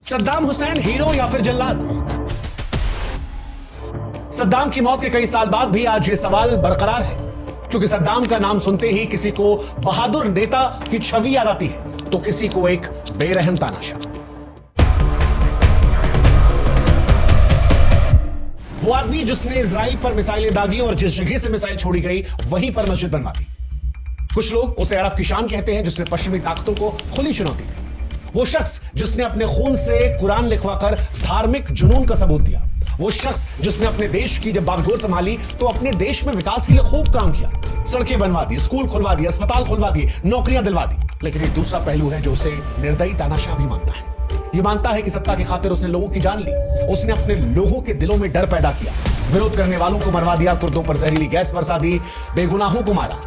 Saddam Hussain hero या फिर जल्लाद? सद्दाम की मौत के कई साल बाद भी आज ये सवाल बरकरार है, क्योंकि सद्दाम का नाम सुनते ही किसी को बहादुर नेता की छवि याद आती है तो किसी को एक बेरहम तानाशाह। वो आदमी जिसने इजराइल पर मिसाइलें दागी और जिस जगह से मिसाइल छोड़ी गई वहीं पर मस्जिद बनवा दी। कुछ लोग उसे अरब की शान कहते हैं जिसने पश्चिमी ताकतों को खुली चुनौती दी। वो शख्स जिसने अपने खून से कुरान लिखवाकर धार्मिक जुनून का सबूत दिया। वो शख्स जिसने अपने देश की जब बागडोर संभाली तो अपने देश में विकास के लिए खूब काम किया, सड़कें बनवा दी, स्कूल खुलवा दिए, अस्पताल खुलवा दिए, नौकरियां दिलवा दी। लेकिन एक दूसरा पहलू है जो उसे निर्दयी तानाशाह भी मानता है। ये मानता है कि सत्ता की खातिर उसने लोगों की जान ली, उसने अपने लोगों के दिलों में डर पैदा किया, विरोध करने वालों को मरवा दिया, कुर्दों पर जहरीली गैस बरसा दी, बेगुनाहों को मारा।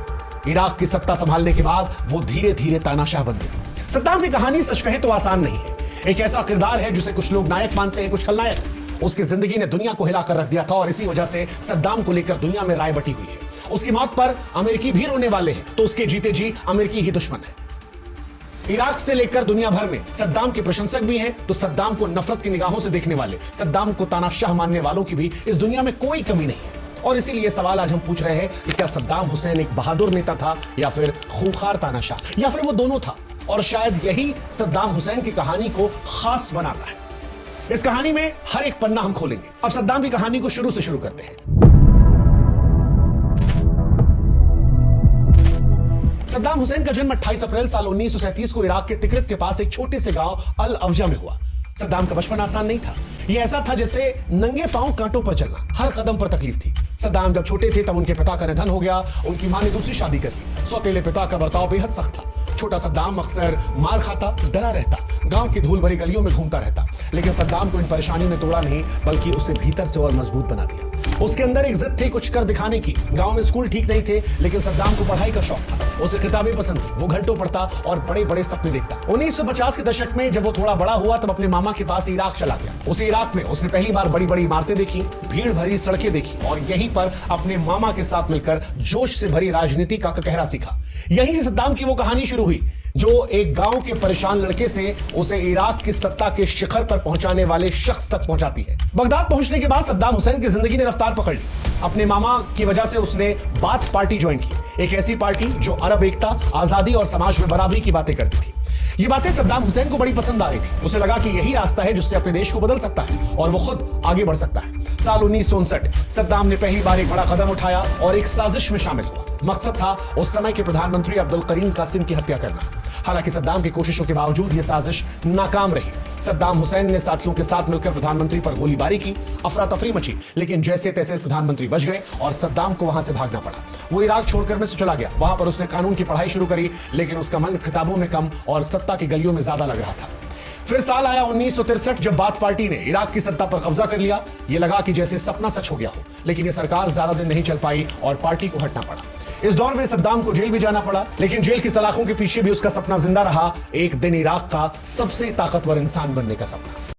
इराक की सत्ता संभालने के बाद वो धीरे धीरे तानाशाह बन गया। सद्दाम की कहानी सच कहे तो आसान नहीं है। एक ऐसा किरदार है जिसे कुछ लोग नायक मानते हैं, कुछ खलनायक। उसकी जिंदगी ने दुनिया को हिलाकर रख दिया था और इसी वजह से सद्दाम को लेकर दुनिया में राय बटी हुई है। उसकी मौत पर अमेरिकी भी रोने वाले हैं तो उसके जीते जी अमेरिकी ही दुश्मन है। इराक से लेकर दुनिया भर में सद्दाम के प्रशंसक भी हैं तो सद्दाम को नफरत की निगाहों से देखने वाले, सद्दाम को तानाशाह मानने वालों की भी इस दुनिया में कोई कमी नहीं है। और इसीलिए सवाल आज हम पूछ रहे हैं कि क्या सद्दाम हुसैन एक बहादुर नेता था या फिर खूंखार तानाशाह, या फिर वो दोनों था। और शायद यही सद्दाम हुसैन की कहानी को खास बनाता है। इस कहानी में हर एक पन्ना हम खोलेंगे। अब सद्दाम की कहानी को शुरू से शुरू करते हैं। सद्दाम हुसैन का जन्म 28 अप्रैल साल 1937 को इराक के तिकरित के पास एक छोटे से गांव अल अवजा में हुआ। सद्दाम का बचपन आसान नहीं था। यह ऐसा था जैसे नंगे पांव कांटों पर चलना, हर कदम पर तकलीफ थी। सद्दाम जब छोटे थे तब उनके पिता का निधन हो गया। उनकी मां ने दूसरी शादी कर ली। सौतेले पिता का बर्ताव बेहद सख्त था। छोटा सद्दाम अक्सर मार खाता, डरा रहता, गांव की धूल भरी गलियों में घूमता रहता। लेकिन सद्दाम को इन परेशानियों ने तोड़ा नहीं, बल्कि उसे भीतर से और मजबूत बना दिया। उसके अंदर एक जिद थी कुछ कर दिखाने की। गांव में स्कूल ठीक नहीं थे, लेकिन सद्दाम को पढ़ाई का शौक था। उसे किताबें पसंद थी, वो घंटों पढ़ता और बड़े बड़े सपने देखता। 1950 के दशक में जब वो थोड़ा बड़ा हुआ तब अपने मामा के पास इराक चला गया। उसे इराक में उसने पहली बार बड़ी बड़ी इमारतें देखी, भीड़ भरी सड़कें देखी और यहीं पर अपने मामा के साथ मिलकर जोश से भरी राजनीति का कहरा सीखा। यहीं से सद्दाम की वो कहानी शुरू हुई जो एक गांव के परेशान लड़के से उसे इराक की सत्ता के शिखर पर पहुंचाने वाले शख्स तक पहुंचाती है। बगदाद पहुंचने के बाद सद्दाम हुसैन की जिंदगी ने रफ्तार पकड़ ली। अपने मामा की वजह से उसने बाथ पार्टी ज्वाइन की, एक ऐसी पार्टी जो अरब एकता, आजादी और समाज में बराबरी की बातें करती थी। ये बातें सद्दाम हुसैन को बड़ी पसंद आ रही थी। उसे लगा कि यही रास्ता है जिससे अपने देश को बदल सकता है और वो खुद आगे बढ़ सकता है। साल 1959 सद्दाम ने पहली बार एक बड़ा कदम उठाया और एक साजिश में शामिल हुआ। मकसद था उस समय के प्रधानमंत्री अब्दुल करीम कासिम की हत्या करना। हालांकि सद्दाम की कोशिशों के बावजूद यह साजिश नाकाम रही। सद्दाम हुसैन ने साथियों के साथ मिलकर प्रधानमंत्री पर गोलीबारी की, अफरा तफरी मची, लेकिन जैसे तैसे प्रधानमंत्री बच गए और सद्दाम को वहां से भागना पड़ा। वो इराक छोड़कर मिस्र चला गया। वहां पर उसने कानून की पढ़ाई शुरू करी, लेकिन उसका मन किताबों में कम और सत्ता की गलियों में ज्यादा लग रहा था। फिर साल आया 1963 जब बाथ पार्टी ने इराक की सत्ता पर कब्जा कर लिया। ये लगा कि जैसे सपना सच हो गया हो, लेकिन ये सरकार ज्यादा दिन नहीं चल पाई और पार्टी को हटना पड़ा। इस दौर में सद्दाम को जेल भी जाना पड़ा, लेकिन जेल की सलाखों के पीछे भी उसका सपना जिंदा रहा, एक दिन इराक का सबसे ताकतवर इंसान बनने का सपना।